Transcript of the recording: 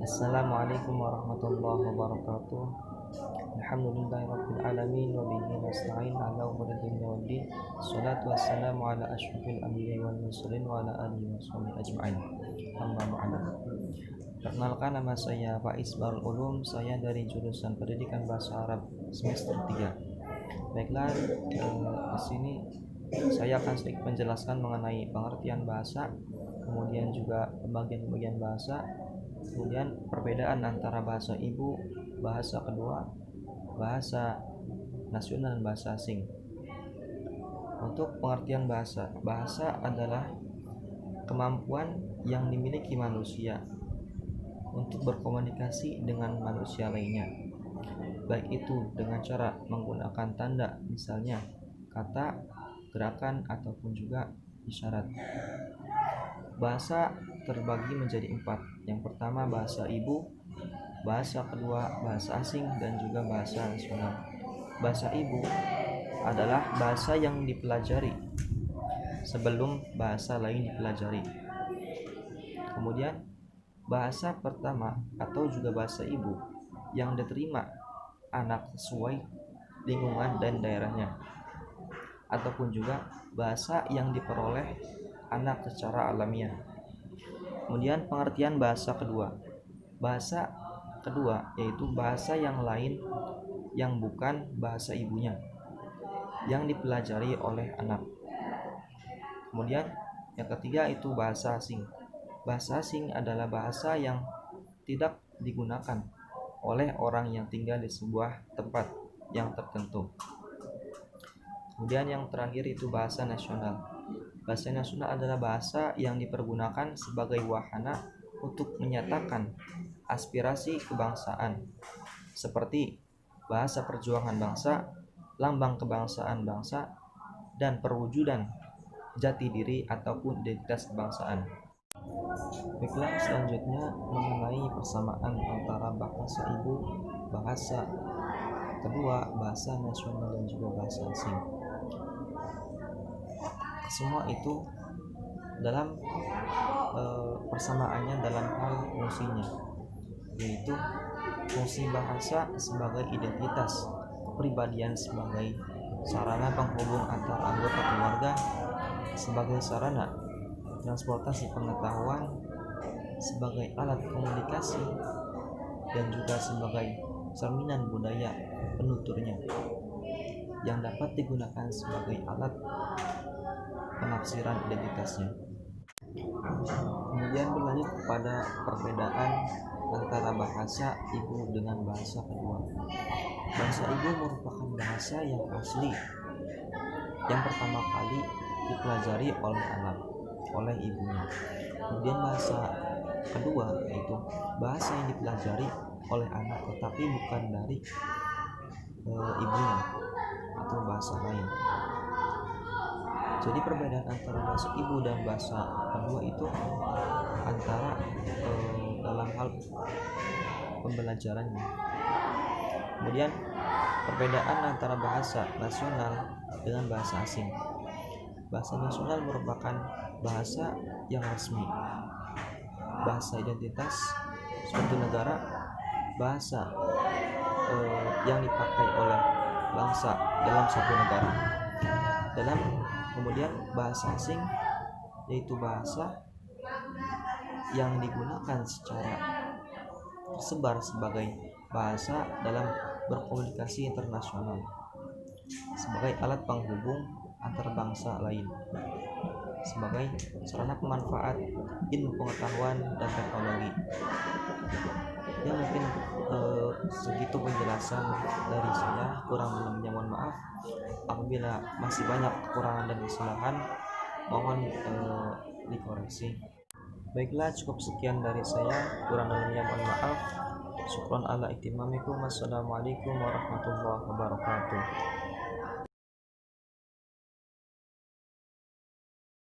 Assalamualaikum warahmatullahi wabarakatuh. Alhamdulillahirabbil alamin wa bihi nasta'in ala umuri dunya waddin. Shalatu wassalamu ala asyrofil anbiya'i wal mursalin wa ala alihi washabihi ajma'in. Amma ba'du. Perkenalkan, nama saya Faiz Barul Ulum. Saya dari jurusan Pendidikan Bahasa Arab semester 3. Baiklah, di sini saya akan sedikit menjelaskan mengenai pengertian bahasa, kemudian juga pembagian-pembagian bahasa, kemudian perbedaan antara bahasa ibu, bahasa kedua, bahasa nasional, dan bahasa asing. Untuk pengertian bahasa, bahasa adalah kemampuan yang dimiliki manusia untuk berkomunikasi dengan manusia lainnya, baik itu dengan cara menggunakan tanda, misalnya kata, gerakan, ataupun juga isyarat. Bahasa terbagi menjadi 4. Yang pertama bahasa ibu, bahasa kedua bahasa asing, dan juga bahasa nasional. Bahasa ibu adalah bahasa yang dipelajari sebelum bahasa lain dipelajari. Kemudian bahasa pertama atau juga bahasa ibu yang diterima anak sesuai lingkungan dan daerahnya, ataupun juga bahasa yang diperoleh anak secara alamiah. Kemudian pengertian bahasa kedua. Bahasa kedua yaitu bahasa yang lain yang bukan bahasa ibunya yang dipelajari oleh anak. Kemudian yang ketiga itu bahasa asing. Bahasa asing adalah bahasa yang tidak digunakan oleh orang yang tinggal di sebuah tempat yang tertentu. Kemudian yang terakhir itu bahasa nasional. Bahasa nasional adalah bahasa yang dipergunakan sebagai wahana untuk menyatakan aspirasi kebangsaan, seperti bahasa perjuangan bangsa, lambang kebangsaan bangsa, dan perwujudan jati diri ataupun identitas kebangsaan. Baiklah, selanjutnya mengenai persamaan antara bahasa ibu, bahasa kedua, bahasa nasional, dan juga bahasa asing. Semua itu dalam persamaannya dalam hal fungsinya, yaitu fungsi bahasa sebagai identitas kepribadian, sebagai sarana penghubung antar anggota keluarga, sebagai sarana transportasi pengetahuan, sebagai alat komunikasi, dan juga sebagai cerminan budaya penuturnya yang dapat digunakan sebagai alat penafsiran identitasnya. Kemudian berlanjut kepada perbedaan antara bahasa ibu dengan bahasa kedua. Bahasa ibu merupakan bahasa yang asli yang pertama kali dipelajari oleh anak, oleh ibunya. Kemudian bahasa kedua yaitu bahasa yang dipelajari oleh anak tetapi bukan dari ibunya atau bahasa lain. Jadi perbedaan antara bahasa ibu dan bahasa kedua itu antara dalam hal pembelajarannya. Kemudian perbedaan antara bahasa nasional dengan bahasa asing. Bahasa nasional merupakan bahasa yang resmi, bahasa identitas suatu negara, bahasa yang dipakai oleh bangsa dalam suatu negara. Kemudian bahasa asing yaitu bahasa yang digunakan secara tersebar sebagai bahasa dalam berkomunikasi internasional, sebagai alat penghubung antar bangsa lain, sebagai sarana pemanfaat ilmu pengetahuan dan teknologi. Ya, mungkin segitu penjelasan dari saya. Kurang lebihnya mohon maaf. Apabila masih banyak kekurangan dan kesalahan, mohon dikoreksi. Baiklah, cukup sekian dari saya. Kurang lebihnya mohon maaf. Syukran ala ihtimamikum. Wassalamualaikum warahmatullahi wabarakatuh.